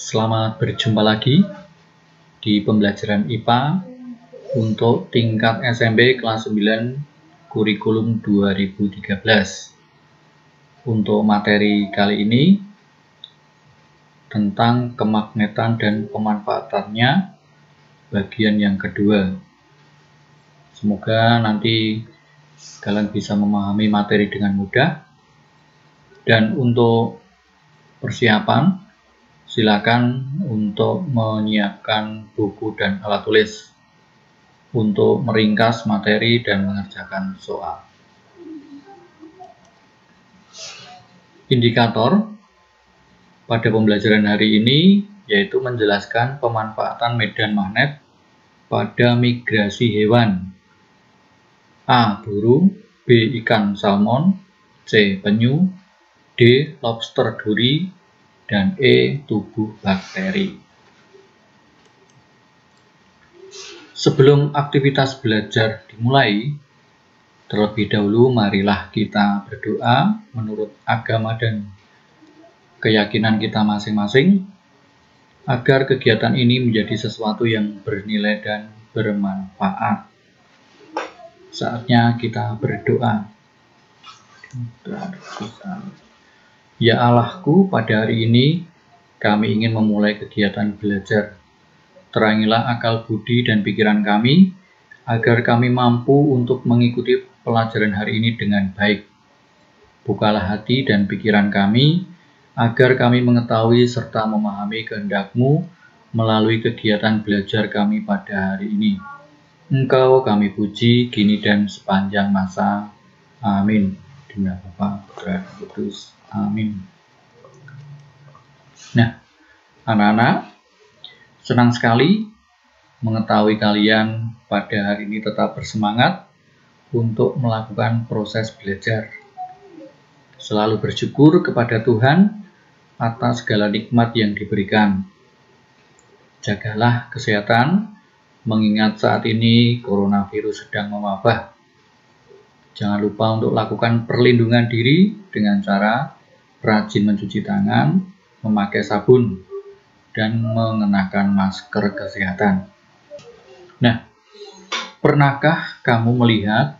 Selamat berjumpa lagi di pembelajaran IPA untuk tingkat SMP kelas 9 kurikulum 2013. Untuk materi kali ini tentang kemagnetan dan pemanfaatannya bagian yang kedua. Semoga nanti kalian bisa memahami materi dengan mudah. Dan untuk persiapan, silakan untuk menyiapkan buku dan alat tulis untuk meringkas materi dan mengerjakan soal. Indikator pada pembelajaran hari ini yaitu menjelaskan pemanfaatan medan magnet pada migrasi hewan. A. Burung, B. Ikan salmon, C. Penyu, D. Lobster duri, dan E. Tubuh bakteri. Sebelum aktivitas belajar dimulai, terlebih dahulu marilah kita berdoa menurut agama dan keyakinan kita masing-masing, agar kegiatan ini menjadi sesuatu yang bernilai dan bermanfaat. Saatnya kita berdoa. Ya Allahku, pada hari ini kami ingin memulai kegiatan belajar. Terangilah akal budi dan pikiran kami, agar kami mampu untuk mengikuti pelajaran hari ini dengan baik. Bukalah hati dan pikiran kami, agar kami mengetahui serta memahami kehendak-Mu melalui kegiatan belajar kami pada hari ini. Engkau kami puji, kini dan sepanjang masa. Amin. Demi Bapa, Putra, dan Kudus. Amin. Nah, anak-anak, senang sekali mengetahui kalian pada hari ini tetap bersemangat untuk melakukan proses belajar. Selalu bersyukur kepada Tuhan atas segala nikmat yang diberikan. Jagalah kesehatan, mengingat saat ini coronavirus sedang mewabah. Jangan lupa untuk lakukan perlindungan diri dengan cara rajin mencuci tangan, memakai sabun, dan mengenakan masker kesehatan. Nah, pernahkah kamu melihat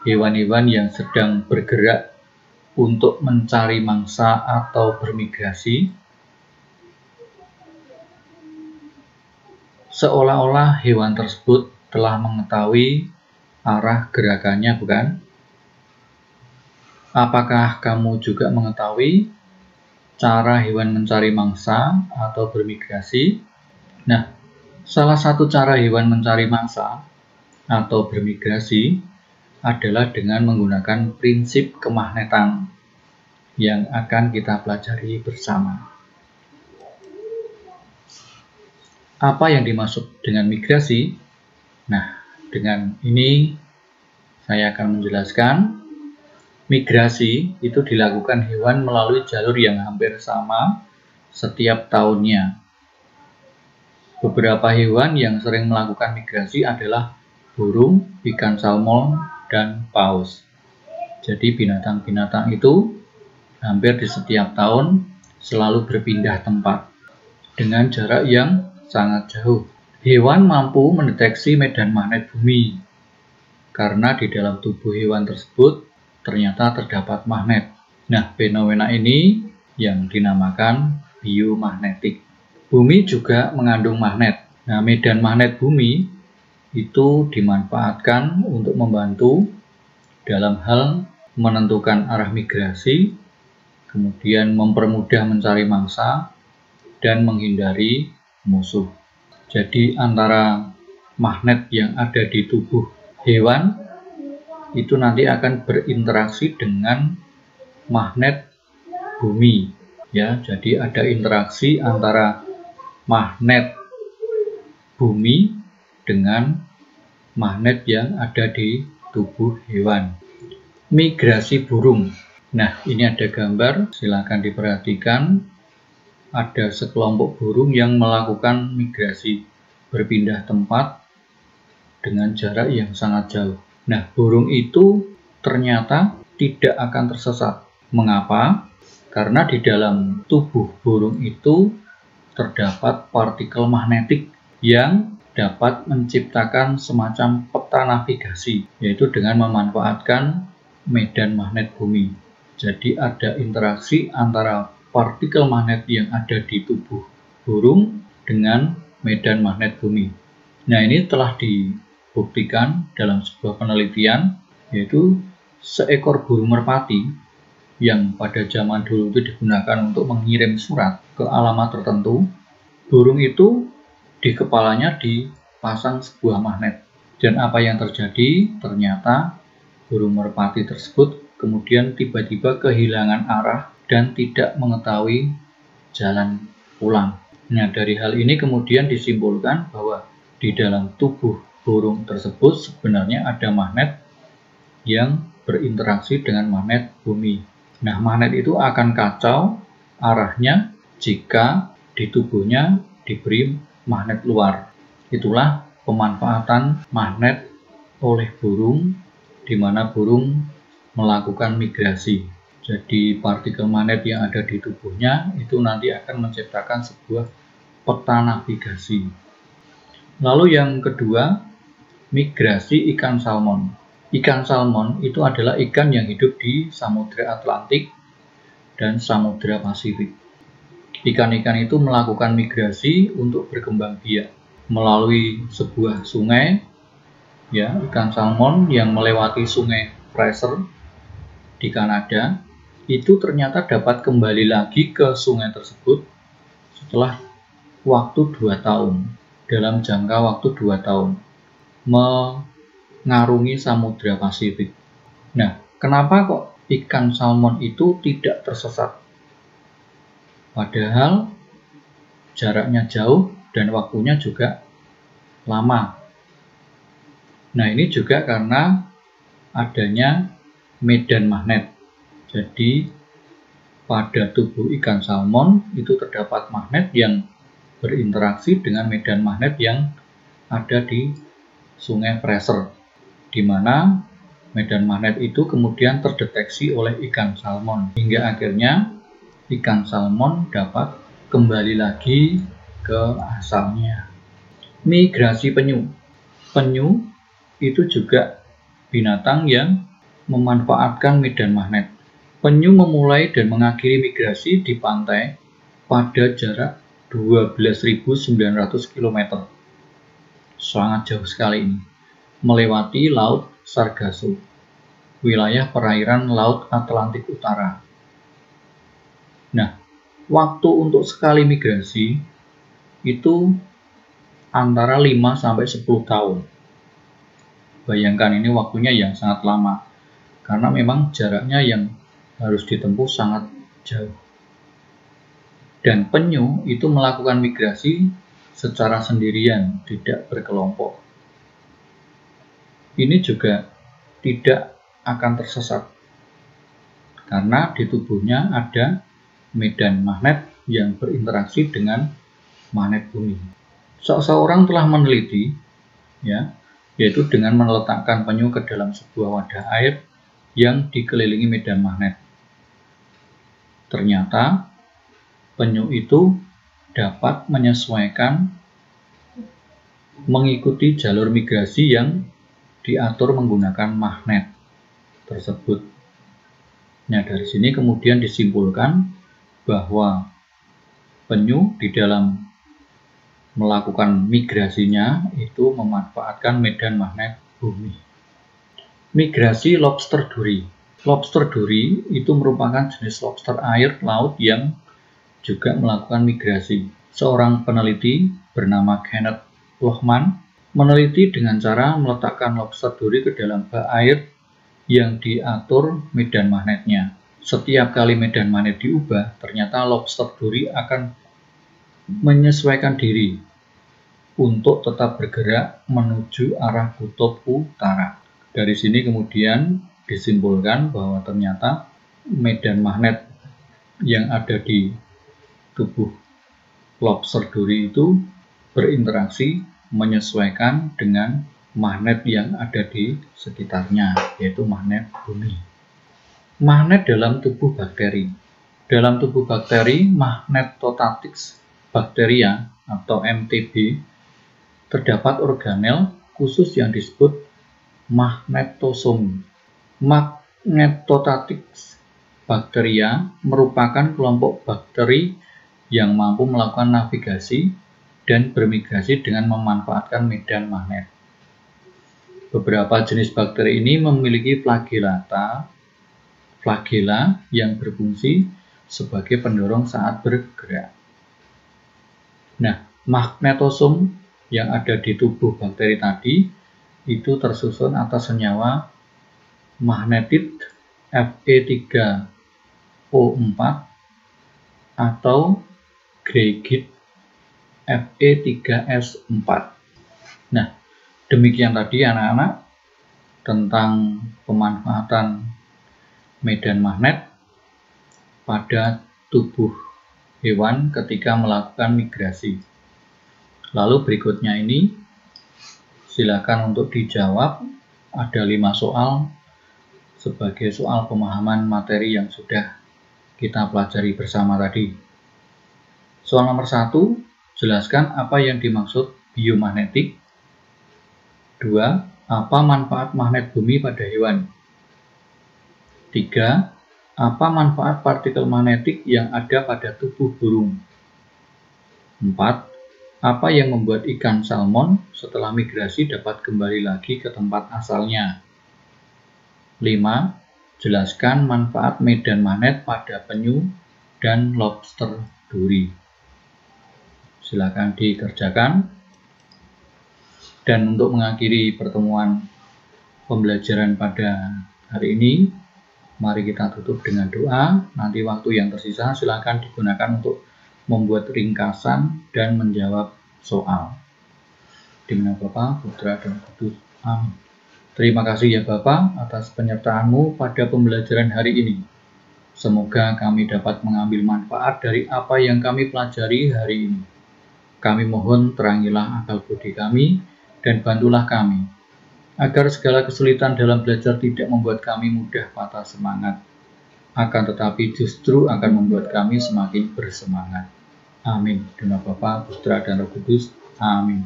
hewan-hewan yang sedang bergerak untuk mencari mangsa atau bermigrasi? Seolah-olah hewan tersebut telah mengetahui arah gerakannya, bukan? Apakah kamu juga mengetahui cara hewan mencari mangsa atau bermigrasi? Nah, salah satu cara hewan mencari mangsa atau bermigrasi adalah dengan menggunakan prinsip kemagnetan yang akan kita pelajari bersama. Apa yang dimaksud dengan migrasi? Nah, dengan ini saya akan menjelaskan. Migrasi itu dilakukan hewan melalui jalur yang hampir sama setiap tahunnya. Beberapa hewan yang sering melakukan migrasi adalah burung, ikan salmon, dan paus. Jadi binatang-binatang itu hampir di setiap tahun selalu berpindah tempat dengan jarak yang sangat jauh. Hewan mampu mendeteksi medan magnet bumi karena di dalam tubuh hewan tersebut ternyata terdapat magnet. Nah, fenomena ini yang dinamakan biomagnetik. Bumi juga mengandung magnet. Nah, medan magnet bumi itu dimanfaatkan untuk membantu dalam hal menentukan arah migrasi, kemudian mempermudah mencari mangsa, dan menghindari musuh. Jadi antara magnet yang ada di tubuh hewan itu nanti akan berinteraksi dengan magnet bumi. Ya, jadi ada interaksi antara magnet bumi dengan magnet yang ada di tubuh hewan. Migrasi burung. Nah, ini ada gambar, silakan diperhatikan. Ada sekelompok burung yang melakukan migrasi, berpindah tempat dengan jarak yang sangat jauh. Nah, burung itu ternyata tidak akan tersesat. Mengapa? Karena di dalam tubuh burung itu terdapat partikel magnetik yang dapat menciptakan semacam peta navigasi, yaitu dengan memanfaatkan medan magnet bumi. Jadi ada interaksi antara partikel magnet yang ada di tubuh burung dengan medan magnet bumi. Nah, ini telah dibuktikan dalam sebuah penelitian, yaitu seekor burung merpati yang pada zaman dulu itu digunakan untuk mengirim surat ke alamat tertentu. Burung itu di kepalanya dipasang sebuah magnet. Dan apa yang terjadi? Ternyata burung merpati tersebut kemudian tiba-tiba kehilangan arah dan tidak mengetahui jalan pulang. Nah, dari hal ini kemudian disimpulkan bahwa di dalam tubuh burung tersebut sebenarnya ada magnet yang berinteraksi dengan magnet bumi. Nah, magnet itu akan kacau arahnya jika di tubuhnya diberi magnet luar. Itulah pemanfaatan magnet oleh burung, di mana burung melakukan migrasi. Jadi partikel magnet yang ada di tubuhnya itu nanti akan menciptakan sebuah peta navigasi. Lalu yang kedua, migrasi ikan salmon. Ikan salmon itu adalah ikan yang hidup di Samudra Atlantik dan Samudra Pasifik. Ikan-ikan itu melakukan migrasi untuk berkembang biak melalui sebuah sungai. Ya, ikan salmon yang melewati sungai Fraser di Kanada itu ternyata dapat kembali lagi ke sungai tersebut setelah waktu 2 tahun, dalam jangka waktu 2 tahun, mengarungi Samudra Pasifik. Nah, kenapa kok ikan salmon itu tidak tersesat? Padahal jaraknya jauh dan waktunya juga lama. Nah, ini juga karena adanya medan magnet. Jadi pada tubuh ikan salmon itu terdapat magnet yang berinteraksi dengan medan magnet yang ada di sungai Fraser, di mana medan magnet itu kemudian terdeteksi oleh ikan salmon hingga akhirnya ikan salmon dapat kembali lagi ke asalnya. Migrasi penyu. Penyu itu juga binatang yang memanfaatkan medan magnet. Penyu memulai dan mengakhiri migrasi di pantai pada jarak 12.900 km. Sangat jauh sekali ini. Melewati Laut Sargasso, wilayah perairan Laut Atlantik Utara. Nah, waktu untuk sekali migrasi itu antara 5-10 tahun. Bayangkan, ini waktunya yang sangat lama, karena memang jaraknya yang harus ditempuh sangat jauh. Dan penyu itu melakukan migrasi secara sendirian, tidak berkelompok. Ini juga tidak akan tersesat, karena di tubuhnya ada medan magnet yang berinteraksi dengan magnet bumi. Seseorang telah meneliti, yaitu dengan meletakkan penyu ke dalam sebuah wadah air yang dikelilingi medan magnet. Ternyata penyu itu dapat menyesuaikan mengikuti jalur migrasi yang diatur menggunakan magnet tersebut. Nah, dari sini kemudian disimpulkan bahwa penyu di dalam melakukan migrasinya itu memanfaatkan medan magnet bumi. Migrasi lobster duri. Lobster duri itu merupakan jenis lobster air laut yang juga melakukan migrasi. Seorang peneliti bernama Kenneth Lohman meneliti dengan cara meletakkan lobster duri ke dalam bak air yang diatur medan magnetnya. Setiap kali medan magnet diubah, ternyata lobster duri akan menyesuaikan diri untuk tetap bergerak menuju arah kutub utara. Dari sini kemudian disimpulkan bahwa ternyata medan magnet yang ada di tubuh lobster duri itu berinteraksi menyesuaikan dengan magnet yang ada di sekitarnya, yaitu magnet bumi. Magnet dalam tubuh bakteri. Dalam tubuh bakteri, Magnetotactis bakteria atau MTB, terdapat organel khusus yang disebut magnetosom. Magnetotatic bakteria merupakan kelompok bakteri yang mampu melakukan navigasi dan bermigrasi dengan memanfaatkan medan magnet. Beberapa jenis bakteri ini memiliki flagella yang berfungsi sebagai pendorong saat bergerak. Nah, magnetosom yang ada di tubuh bakteri tadi itu tersusun atas senyawa magnetit Fe3O4 atau greigit Fe3S4. Nah, demikian tadi anak-anak tentang pemanfaatan medan magnet pada tubuh hewan ketika melakukan migrasi. Lalu berikutnya ini silakan untuk dijawab. Ada 5 soal sebagai soal pemahaman materi yang sudah kita pelajari bersama tadi. Soal nomor 1, jelaskan apa yang dimaksud biomagnetik. 2. Apa manfaat magnet bumi pada hewan? 3. Apa manfaat partikel magnetik yang ada pada tubuh burung? 4. Apa yang membuat ikan salmon setelah migrasi dapat kembali lagi ke tempat asalnya? 5. Jelaskan manfaat medan magnet pada penyu dan lobster duri. Silakan dikerjakan. Dan untuk mengakhiri pertemuan pembelajaran pada hari ini, mari kita tutup dengan doa. Nanti waktu yang tersisa silakan digunakan untuk membuat ringkasan dan menjawab soal. Di nama Bapa, Putra, dan Kudus. Amin. Terima kasih ya Bapak atas penyertaanmu pada pembelajaran hari ini. Semoga kami dapat mengambil manfaat dari apa yang kami pelajari hari ini. Kami mohon terangilah akal budi kami dan bantulah kami, agar segala kesulitan dalam belajar tidak membuat kami mudah patah semangat, akan tetapi justru akan membuat kami semakin bersemangat. Amin. Dengan Bapa, Putra, dan Roh Kudus. Amin.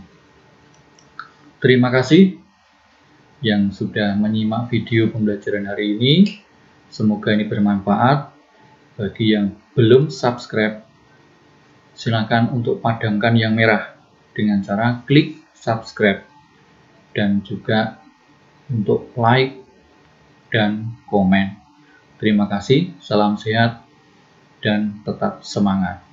Terima kasih yang sudah menyimak video pembelajaran hari ini. Semoga ini bermanfaat. Bagi yang belum subscribe, silakan untuk padamkan yang merah dengan cara klik subscribe. Dan juga untuk like dan komen. Terima kasih. Salam sehat dan tetap semangat.